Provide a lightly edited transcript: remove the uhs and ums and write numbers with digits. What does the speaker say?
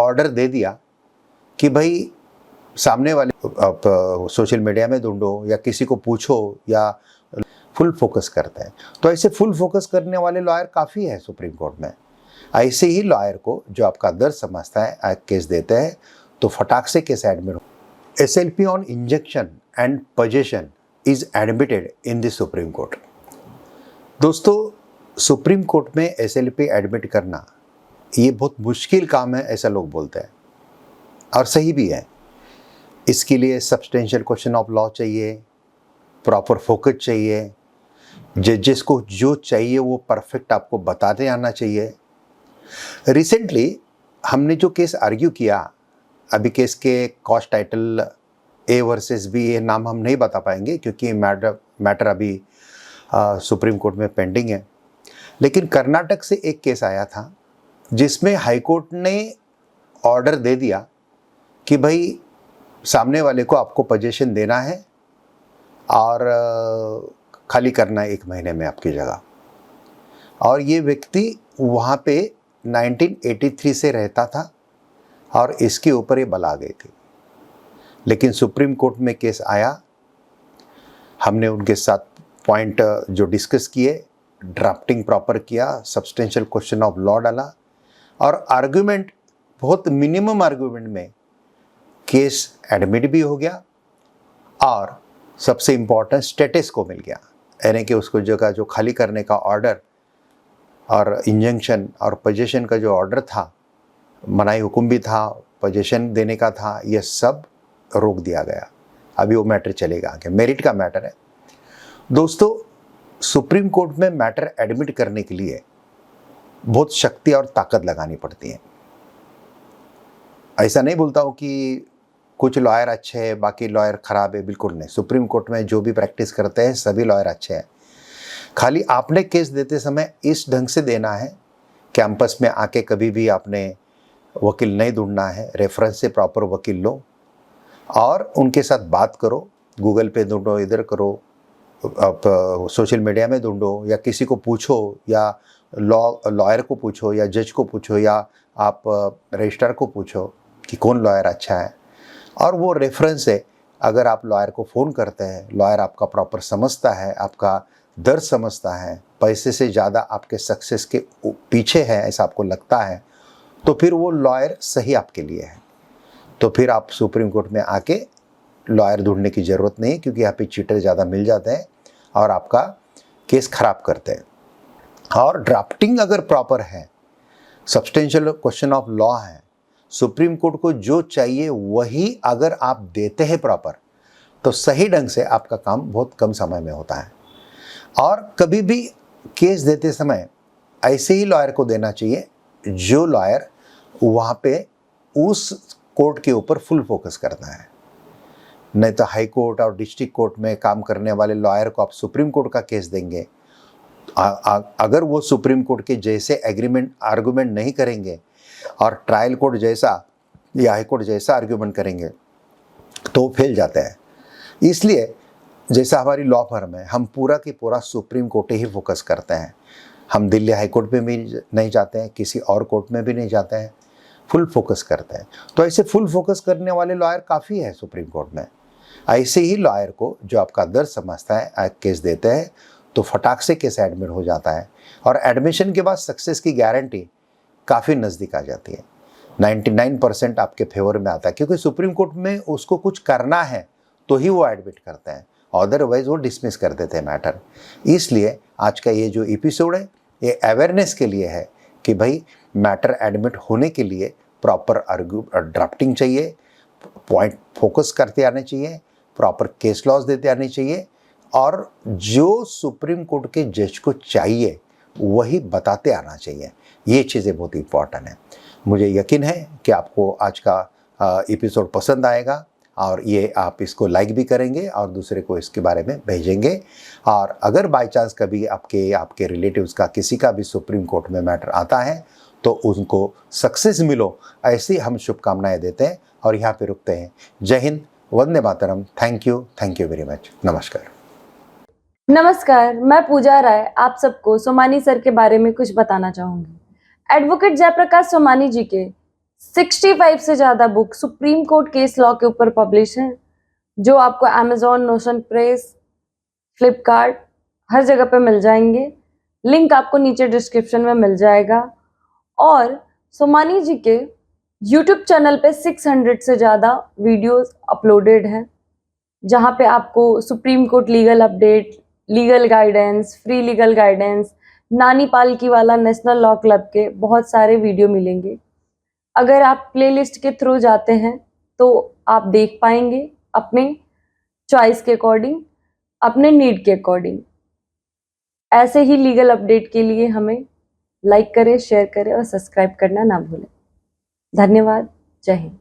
Order दे दिया कि भाई सामने वाले आप सोशल मीडिया में ढूंढो या किसी को पूछो, या फुल फोकस करते हैं। तो ऐसे फुल फोकस करने वाले लॉयर काफ़ी है सुप्रीम कोर्ट में। ऐसे ही लॉयर को जो आपका दर्द समझता है केस देते हैं तो फटाक से केस एडमिट हो। SLP on injection and possession is admitted in the supreme court. दोस्तों, सुप्रीम कोर्ट में SLP एडमिट करना ये बहुत मुश्किल काम है, ऐसा लोग बोलते हैं, और सही भी है। इसके लिए सब्सटेंशियल क्वेश्चन ऑफ लॉ चाहिए, प्रॉपर फोकस चाहिए, जजेस को जो चाहिए वो परफेक्ट आपको बताते आना चाहिए। रिसेंटली हमने जो केस आर्ग्यू किया, अभी केस के cause title A versus B, ये नाम हम नहीं बता पाएंगे क्योंकि मैटर अभी सुप्रीम कोर्ट में पेंडिंग है। लेकिन कर्नाटक से एक केस आया था जिसमें हाई कोर्ट ने ऑर्डर दे दिया कि भाई सामने वाले को आपको पोजीशन देना है और खाली करना है 1 महीने में आपकी जगह। और ये व्यक्ति वहाँ पे 1983 से रहता था और इसके ऊपर ये बल आ गई थी। लेकिन सुप्रीम कोर्ट में केस आया, हमने उनके साथ पॉइंट जो डिस्कस किए, ड्राफ्टिंग प्रॉपर किया, सब्सटेंशियल क्वेश्चन ऑफ लॉ डाला और आर्गुमेंट, बहुत मिनिमम आर्गुमेंट में केस एडमिट भी हो गया और सबसे इम्पोर्टेंट स्टेटस को मिल गया। यानी कि उसको जगह जो खाली करने का ऑर्डर और इंजंक्शन और पोजीशन का जो ऑर्डर था, मनाही हुक्म भी था, पोजीशन देने का था, यह सब रोक दिया गया। अभी वो मैटर चलेगा आगे, मेरिट का मैटर है। दोस्तों, सुप्रीम कोर्ट में मैटर एडमिट करने के लिए बहुत शक्ति और ताकत लगानी पड़ती है। ऐसा नहीं बोलता हूँ कि कुछ लॉयर अच्छे हैं बाकी लॉयर ख़राब है, बिल्कुल नहीं। सुप्रीम कोर्ट में जो भी प्रैक्टिस करते हैं सभी लॉयर अच्छे हैं। खाली आपने केस देते समय इस ढंग से देना है, कैंपस में आके कभी भी आपने वकील नहीं ढूंढना है, रेफरेंस से प्रॉपर वकील लो और उनके साथ बात करो। गूगल पे ढूंढो, इधर करो, आप सोशल मीडिया में ढूंढो, या किसी को पूछो, या लॉयर को पूछो, या जज को पूछो, या आप रजिस्ट्रार को पूछो कि कौन लॉयर अच्छा है। और वो रेफरेंस है, अगर आप लॉयर को फ़ोन करते हैं, लॉयर आपका प्रॉपर समझता है, आपका दर्द समझता है, पैसे से ज़्यादा आपके सक्सेस के पीछे है ऐसा आपको लगता है, तो फिर वो लॉयर सही आपके लिए है। तो फिर आप सुप्रीम कोर्ट में आके लॉयर ढूंढने की ज़रूरत नहीं, क्योंकि यहाँ पे चीटर ज़्यादा मिल जाते हैं और आपका केस ख़राब करते हैं। और ड्राफ्टिंग अगर प्रॉपर है, सब्सटेंशियल क्वेश्चन ऑफ लॉ है, सुप्रीम कोर्ट को जो चाहिए वही अगर आप देते हैं प्रॉपर, तो सही ढंग से आपका काम बहुत कम समय में होता है। और कभी भी केस देते समय ऐसे ही लॉयर को देना चाहिए जो लॉयर वहाँ पे उस कोर्ट के ऊपर फुल फोकस करता है। नहीं तो हाई कोर्ट और डिस्ट्रिक्ट कोर्ट में काम करने वाले लॉयर को आप सुप्रीम कोर्ट का केस देंगे, अगर वो सुप्रीम कोर्ट के जैसे आर्गुमेंट नहीं करेंगे और ट्रायल कोर्ट जैसा या हाई कोर्ट जैसा आर्गुमेंट करेंगे तो फेल जाते हैं। इसलिए जैसा हमारी लॉ फर्म है, हम पूरा की पूरा सुप्रीम कोर्ट ही फोकस करते हैं। हम दिल्ली हाई कोर्ट में भी नहीं जाते हैं, किसी और कोर्ट में भी नहीं जाते हैं, फुल फोकस करते हैं। तो ऐसे फुल फोकस करने वाले लॉयर काफ़ी है सुप्रीम कोर्ट में। ऐसे ही लॉयर को जो आपका दर्द समझता है केस देते हैं तो फटाक से केस एडमिट हो जाता है और एडमिशन के बाद सक्सेस की गारंटी काफ़ी नज़दीक आ जाती है। 99% आपके फेवर में आता है, क्योंकि सुप्रीम कोर्ट में उसको कुछ करना है तो ही वो एडमिट करते हैं, अदरवाइज वो डिसमिस कर देते हैं मैटर। इसलिए आज का ये जो एपिसोड है ये अवेयरनेस के लिए है कि भाई मैटर एडमिट होने के लिए प्रॉपर ड्राफ्टिंग चाहिए, पॉइंट फोकस करते आने चाहिए, प्रॉपर केस लॉज देते आने चाहिए और जो सुप्रीम कोर्ट के जज को चाहिए वही बताते आना चाहिए। ये चीज़ें बहुत इंपॉर्टेंट हैं। मुझे यकीन है कि आपको आज का एपिसोड पसंद आएगा और ये आप इसको लाइक भी करेंगे और दूसरे को इसके बारे में भेजेंगे। और अगर बाय चांस कभी आपके रिलेटिव्स का किसी का भी सुप्रीम कोर्ट में मैटर आता है तो उनको सक्सेस मिलो, ऐसी हम शुभकामनाएं देते हैं और यहाँ पे रुकते हैं। जय Hind, Vande Mataram. Thank you very much. नमस्कार। नमस्कार, मैं पूजा राय आप सबको सोमानी सर के बारे में कुछ बताना चाहूंगी। एडवोकेट जयप्रकाश सोमानी जी के 65 से ज़्यादा book supreme court case law के ऊपर पब्लिश हैं, जो आपको अमेजोन, नोशन प्रेस, फ्लिपकार्ट हर जगह पे मिल जाएंगे। लिंक आपको नीचे डिस्क्रिप्शन में मिल जाएगा। और सोमानी जी के यूट्यूब चैनल पे 600 से ज़्यादा वीडियोस अपलोडेड हैं, जहाँ पे आपको supreme court legal update, legal guidance, free legal guidance, नानी पालकी वाला नेशनल लॉ क्लब के बहुत सारे वीडियो मिलेंगे। अगर आप प्लेलिस्ट के थ्रू जाते हैं तो आप देख पाएंगे अपने चॉइस के अकॉर्डिंग, अपने नीड के अकॉर्डिंग। ऐसे ही लीगल अपडेट के लिए हमें लाइक करें, शेयर करें और सब्सक्राइब करना ना भूलें। धन्यवाद। जय हिंद।